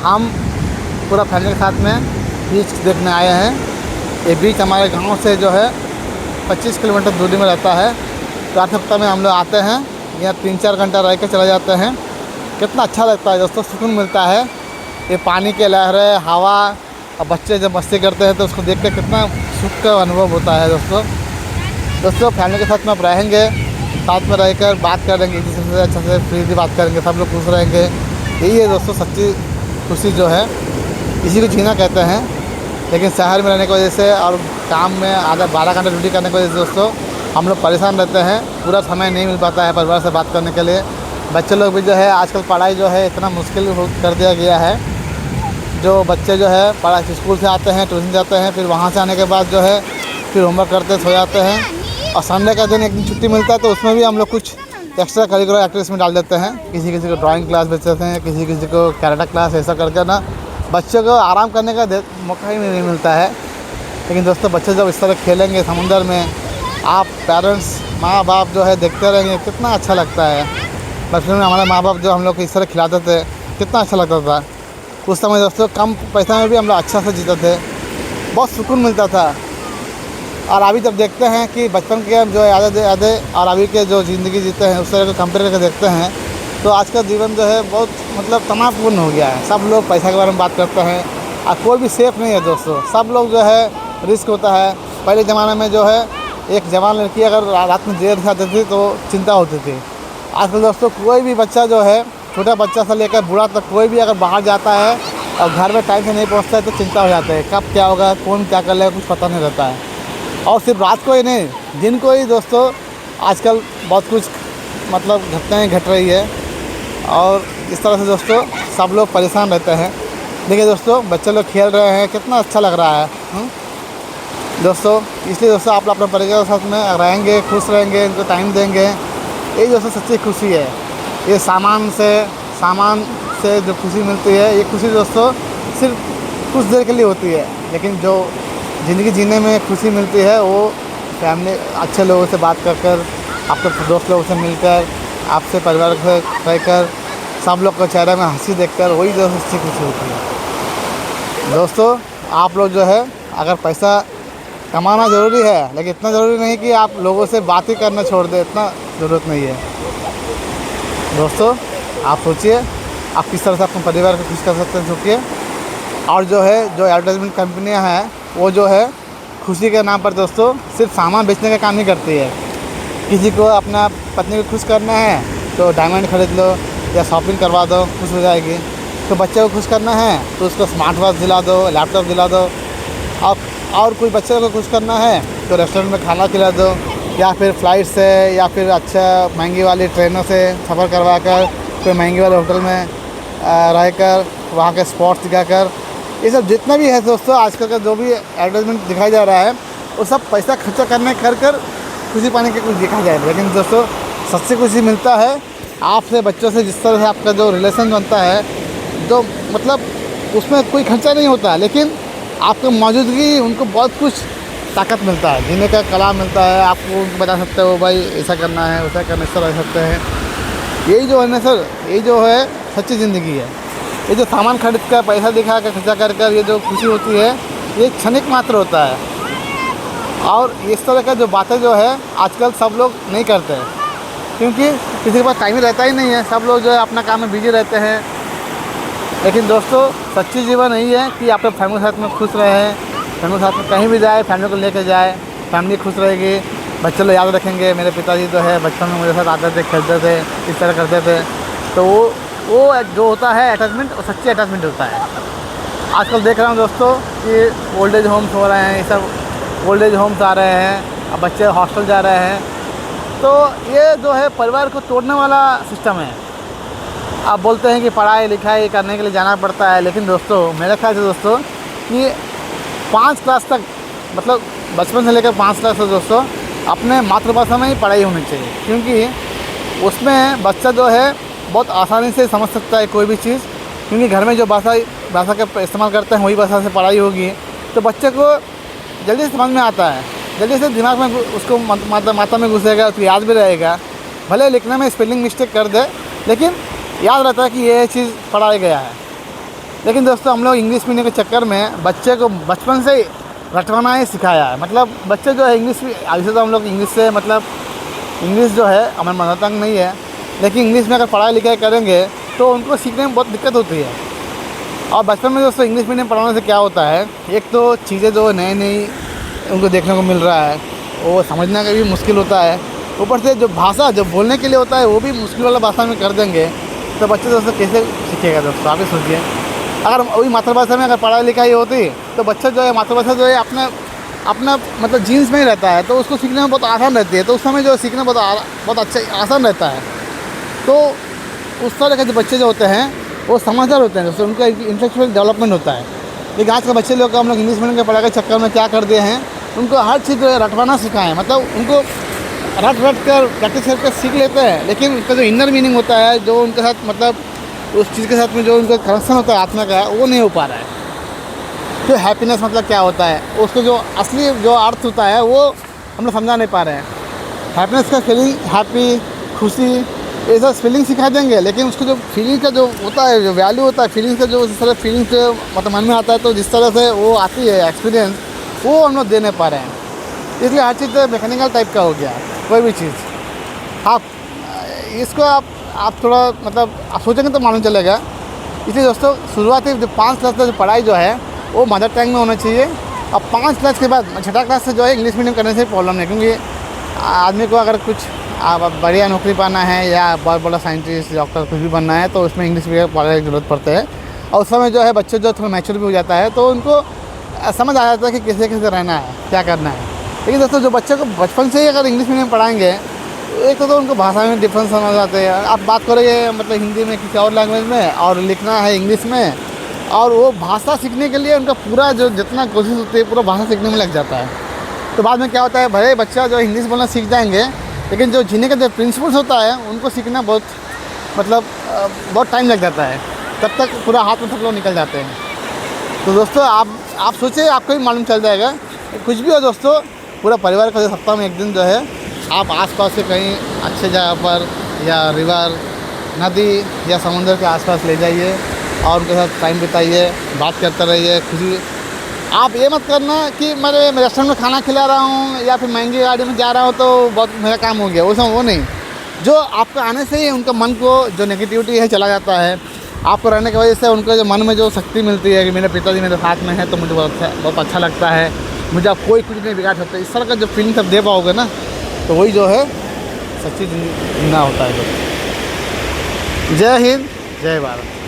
हम पूरा फैमिली के साथ में बीच देखने आए हैं। ये बीच हमारे गांव से जो है 25 किलोमीटर दूरी में रहता है। तो 8 हफ्ता में हम लोग आते हैं, यहाँ 3-4 घंटा रह के चले जाते हैं। कितना अच्छा लगता है दोस्तों, सुकून मिलता है। ये पानी के लहरें, हवा और बच्चे जब मस्ती करते हैं तो उसको देख के कितना सुख का अनुभव होता है दोस्तों फैमिली के साथ में आप रहेंगे, साथ में रहकर बात करेंगे, एक दूसरे से अच्छे से फ्रीली बात करेंगे, सब लोग खुश रहेंगे। यही है दोस्तों सच्ची खुशी जो है, इसी को जीना कहते हैं। लेकिन शहर में रहने की वजह से और काम में आधा 12 घंटे ड्यूटी करने की वजह से दोस्तों हम लोग परेशान रहते हैं। पूरा समय नहीं मिल पाता है परिवार से बात करने के लिए। बच्चे लोग भी जो है आजकल पढ़ाई जो है इतना मुश्किल कर दिया गया है। जो बच्चे जो है पढ़ाई स्कूल से आते हैं, ट्यूशन जाते हैं, फिर वहाँ से आने के बाद जो है फिर होमवर्क करते सो जाते हैं। और संडे का दिन एक दिन छुट्टी मिलता है तो उसमें भी हम लोग कुछ एक्स्ट्रा करिकुलर एक्टिविटीज़ में डाल देते हैं। किसी किसी को ड्राइंग क्लास भेज देते हैं, किसी किसी को कराटे क्लास, ऐसा करके ना बच्चों को आराम करने का मौका ही नहीं मिलता है। लेकिन दोस्तों बच्चे जब इस तरह खेलेंगे समुंदर में, आप पेरेंट्स माँ बाप जो है देखते रहेंगे, कितना अच्छा लगता है। बचपन में हमारे माँ बाप जो हम लोग को इस तरह खिलाते थे, कितना अच्छा लगता था। उस समय दोस्तों कम पैसा में भी हम लोग अच्छा से जीते थे, बहुत सुकून मिलता था। और अभी जब देखते हैं कि बचपन के जो यादें और अभी के जो ज़िंदगी जीते हैं उस तरह को कंपेयर करके देखते हैं तो आज का जीवन जो है बहुत मतलब तनावपूर्ण हो गया है। सब लोग पैसा के बारे में बात करते हैं और कोई भी सेफ़ नहीं है दोस्तों। सब लोग जो है रिस्क होता है। पहले ज़माने में जो है एक जवान लड़की अगर रात में देर से आती थी तो चिंता होती थी। आजकल दोस्तों कोई भी बच्चा जो है, छोटा बच्चा से लेकर बूढ़ा तक, कोई भी अगर बाहर जाता है और घर में टाइम से नहीं पहुँचता है तो चिंता हो जाता है, कब क्या होगा, कौन क्या कर लेगा, कुछ पता नहीं रहता है। और सिर्फ रात को ही नहीं, दिन को ही दोस्तों आजकल बहुत कुछ मतलब घटनाएँ घट रही है। और इस तरह से दोस्तों सब लोग परेशान रहते हैं। देखिए दोस्तों बच्चे लोग खेल रहे हैं, कितना अच्छा लग रहा है दोस्तों। इसलिए दोस्तों आप अपने परिवार के साथ में रहेंगे, खुश रहेंगे, इनको टाइम देंगे, यही दोस्तों सच्ची खुशी है। ये सामान से जो खुशी मिलती है, ये खुशी दोस्तों सिर्फ कुछ देर के लिए होती है। लेकिन जो ज़िंदगी जीने में खुशी मिलती है वो फैमिली अच्छे लोगों से बात कर आपके दोस्त लोगों से मिलकर, आपसे परिवार से रहकर, सब लोग को चेहरे में हंसी देखकर, वही जो सच्ची खुशी होती है। दोस्तों आप लोग जो है अगर पैसा कमाना ज़रूरी है, लेकिन इतना ज़रूरी नहीं कि आप लोगों से बात ही करना छोड़ दें, इतना ज़रूरत नहीं है दोस्तों। आप सोचिए आप किस तरह से अपने परिवार को खुश कर सकते हैं। सोचिए। और जो है जो एडवर्टाइजमेंट कंपनियां हैं वो जो है खुशी के नाम पर दोस्तों सिर्फ सामान बेचने का काम नहीं करती है। किसी को अपना पत्नी को खुश करना है तो डायमंड खरीद लो या शॉपिंग करवा दो, खुश हो जाएगी। तो बच्चे को खुश करना है तो उसको स्मार्ट वॉच दिला दो, लैपटॉप दिला दो। और कोई बच्चे को खुश करना है तो रेस्टोरेंट में खाना खिला दो, या फिर फ़्लाइट से या फिर अच्छा महंगी वाली ट्रेनों से सफ़र करवा कर, कोई महंगी वाले होटल में रहकर वहाँ के स्पॉट्स दिखाकर, ये सब जितना भी है दोस्तों आजकल का जो भी एडवर्टाइजमेंट दिखाया जा रहा है वो सब पैसा खर्चा करने कर खुशी पाने के कुछ दिखा जाए। लेकिन दोस्तों सच्ची खुशी मिलता है आपसे, बच्चों से, जिस तरह से आपका जो रिलेशन बनता है, जो मतलब उसमें कोई खर्चा नहीं होता, लेकिन आपकी मौजूदगी उनको बहुत कुछ ताकत मिलता है, जीने का कला मिलता है। आपको उनको बता सकते हो भाई ऐसा करना है, वैसा करना, इस तरह रह सकते हैं। यही जो है ना सर, यही जो है सच्ची ज़िंदगी है। ये जो सामान खरीद कर, पैसा दिखा कर, खर्चा कर ये जो खुशी होती है ये क्षणिक मात्र होता है। और इस तरह का जो बातें जो है आजकल सब लोग नहीं करते हैं, क्योंकि किसी के पास टाइम ही रहता ही नहीं है। सब लोग जो है अपना काम में बिजी रहते हैं। लेकिन दोस्तों सच्ची जीवन यही है कि आप फैमिली के साथ में खुश रहें, फैमिली के साथ में कहीं भी जाए फैमिली को लेकर जाए, फैमिली खुश रहेगी। बच्चे लोग याद रखेंगे मेरे पिताजी जो है बचपन में मेरे साथ आते थे, खेलते थे, इस तरह करते थे। तो वो जो होता है अटैचमेंट, वो सच्ची अटैचमेंट होता है। आजकल देख रहा हूँ दोस्तों कि ओल्ड एज होम्स हो रहे हैं, ये सब ओल्ड एज होम्स आ रहे हैं, अब बच्चे हॉस्टल जा रहे हैं। तो ये जो है परिवार को तोड़ने वाला सिस्टम है। आप बोलते हैं कि पढ़ाई लिखाई करने के लिए जाना पड़ता है, लेकिन दोस्तों मेरे ख्याल से दोस्तों कि 5 क्लास तक, मतलब बचपन से लेकर 5 क्लास तक दोस्तों अपने मातृभाषा में ही पढ़ाई होनी चाहिए, क्योंकि उसमें बच्चा जो है बहुत आसानी से समझ सकता है कोई भी चीज़। क्योंकि घर में जो भाषा का इस्तेमाल करते हैं वही भाषा से पढ़ाई होगी, तो बच्चे को जल्दी से समझ में आता है, जल्दी से दिमाग में उसको माथा में घुसेगा, उसको याद भी रहेगा। भले लिखने में स्पेलिंग मिस्टेक कर दे, लेकिन याद रहता है कि ये चीज़ पढ़ाया गया है। लेकिन दोस्तों हम लोग इंग्लिश मीडियम के चक्कर में बच्चे को बचपन से ही रटवाना ही सिखाया है। मतलब बच्चे जो है इंग्लिश भी ऐसे तो हम लोग इंग्लिश से मतलब इंग्लिश जो है हमारा मदर टंग नहीं है, लेकिन इंग्लिश में अगर पढ़ाई लिखाई करेंगे तो उनको सीखने में बहुत दिक्कत होती है। और बचपन में दोस्तों इंग्लिश मीडियम पढ़ाने से क्या होता है, एक तो चीज़ें जो नई नई उनको देखने को मिल रहा है, वो समझने का भी मुश्किल होता है। ऊपर से जो भाषा जो बोलने के लिए होता है वो भी मुश्किल वाला भाषा में कर देंगे तो बच्चे दोस्तों कैसे सीखेगा दोस्तों, आप ही सोचिए। अगर वही मातृभाषा में अगर पढ़ाई लिखाई होती तो बच्चा जो है मातृभाषा जो है अपना अपना मतलब जीन्स में ही रहता है, तो उसको सीखने में बहुत आसान रहती है। तो उस समय जो सीखना बहुत अच्छा आसान रहता है। तो उस तरह के जो बच्चे जो होते हैं वो समझदार होते हैं दोस्तों, उनका इंटेलेक्चुअल डेवलपमेंट होता है। लेकिन आज के बच्चे लोग हम लोग इंग्लिश मीडियम के पढ़ाई के चक्कर में क्या कर दिए हैं, उनको हर चीज़ जो है रटवाना सिखाएं। मतलब उनको रट कर प्रैक्टिस करके सीख लेते हैं, लेकिन उसका जो इनर मीनिंग होता है, जो उनके साथ मतलब उस चीज़ के साथ में जो उनका कनेक्शन होता है आत्मा का, वो नहीं हो पा रहा है। तो हैप्पीनेस मतलब क्या होता है, उसको जो असली जो अर्थ होता है वो हम लोग समझा नहीं पा रहे हैं। हैप्पीनेस का फीलिंग, हैप्पी, खुशी, ये सब फीलिंग सिखा देंगे, लेकिन उसको जो फीलिंग का जो होता है, जो वैल्यू होता है फीलिंग्स का, जो जिस तरह फीलिंग्स मतलब मन में आता है, तो जिस तरह से वो आती है एक्सपीरियंस, वो हम लोग दे नहीं पा रहे हैं। इसलिए हर चीज़ मैकेनिकल टाइप का हो गया कोई भी चीज़। आप इसको आप थोड़ा मतलब आप सोचेंगे तो मालूम चलेगा। इसलिए दोस्तों शुरुआती जो 5 क्लास का जो पढ़ाई जो है वो मदर टंग में होना चाहिए। अब 5 क्लास के बाद 6ठा क्लास से जो है इंग्लिश मीडियम करने से प्रॉब्लम नहीं, क्योंकि आदमी को अगर कुछ बढ़िया नौकरी पाना है या बहुत बड़ा साइंटिस्ट डॉक्टर कुछ भी बनना है तो उसमें इंग्लिश मीडियम पढ़ाई की जरूरत पड़ती है। और उस समय जो है बच्चे जो थोड़ा मैच्योर भी हो जाता है तो उनको समझ आ जाता है कि कैसे कैसे रहना है, क्या करना है। लेकिन दोस्तों जो बच्चे को बचपन से ही अगर इंग्लिश मीडियम पढ़ाएंगे, एक तो उनको भाषा में डिफरेंस समझ आते हैं। आप बात करेंगे मतलब हिंदी में किसी और लैंग्वेज में और लिखना है इंग्लिश में, और वो भाषा सीखने के लिए उनका पूरा जो जितना कोशिश होती है पूरा भाषा सीखने में लग जाता है। तो बाद में क्या होता है, भले बच्चा जो इंग्लिश बोलना सीख जाएंगे, लेकिन जो जीने का जो प्रिंसिपल्स होता है उनको सीखना बहुत मतलब बहुत टाइम लग जाता है, तब तक पूरा हाथ में सब लोग निकल जाते हैं। तो दोस्तों आप सोचिए, आपको भी मालूम चल जाएगा। कुछ भी हो दोस्तों, पूरा परिवार का जो सप्ताह में एक दिन जो है आप आसपास से कहीं अच्छे जगह पर या रिवर, नदी या समुंदर के आसपास ले जाइए और उनके साथ टाइम बिताइए, बात करते रहिए, खुशी। आप ये मत करना कि मैं रेस्टोरेंट में खाना खिला रहा हूँ या फिर महंगी गाड़ी में जा रहा हूँ तो बहुत मेरा काम हो गया, वो नहीं। जो आपका आने से ही उनका मन को जो नेगेटिविटी है चला जाता है। आपको रहने की वजह से उनके जो मन में जो शक्ति मिलती है कि मेरे पिताजी मेरे साथ में है तो मुझे बहुत अच्छा लगता है, मुझे अब कोई कुछ नहीं बिगाड़ सकता। इस तरह का जो फीलिंग सब दे पाओगे ना, तो वही जो है सच्ची जिंदा होता है। जय हिंद, जय भारत।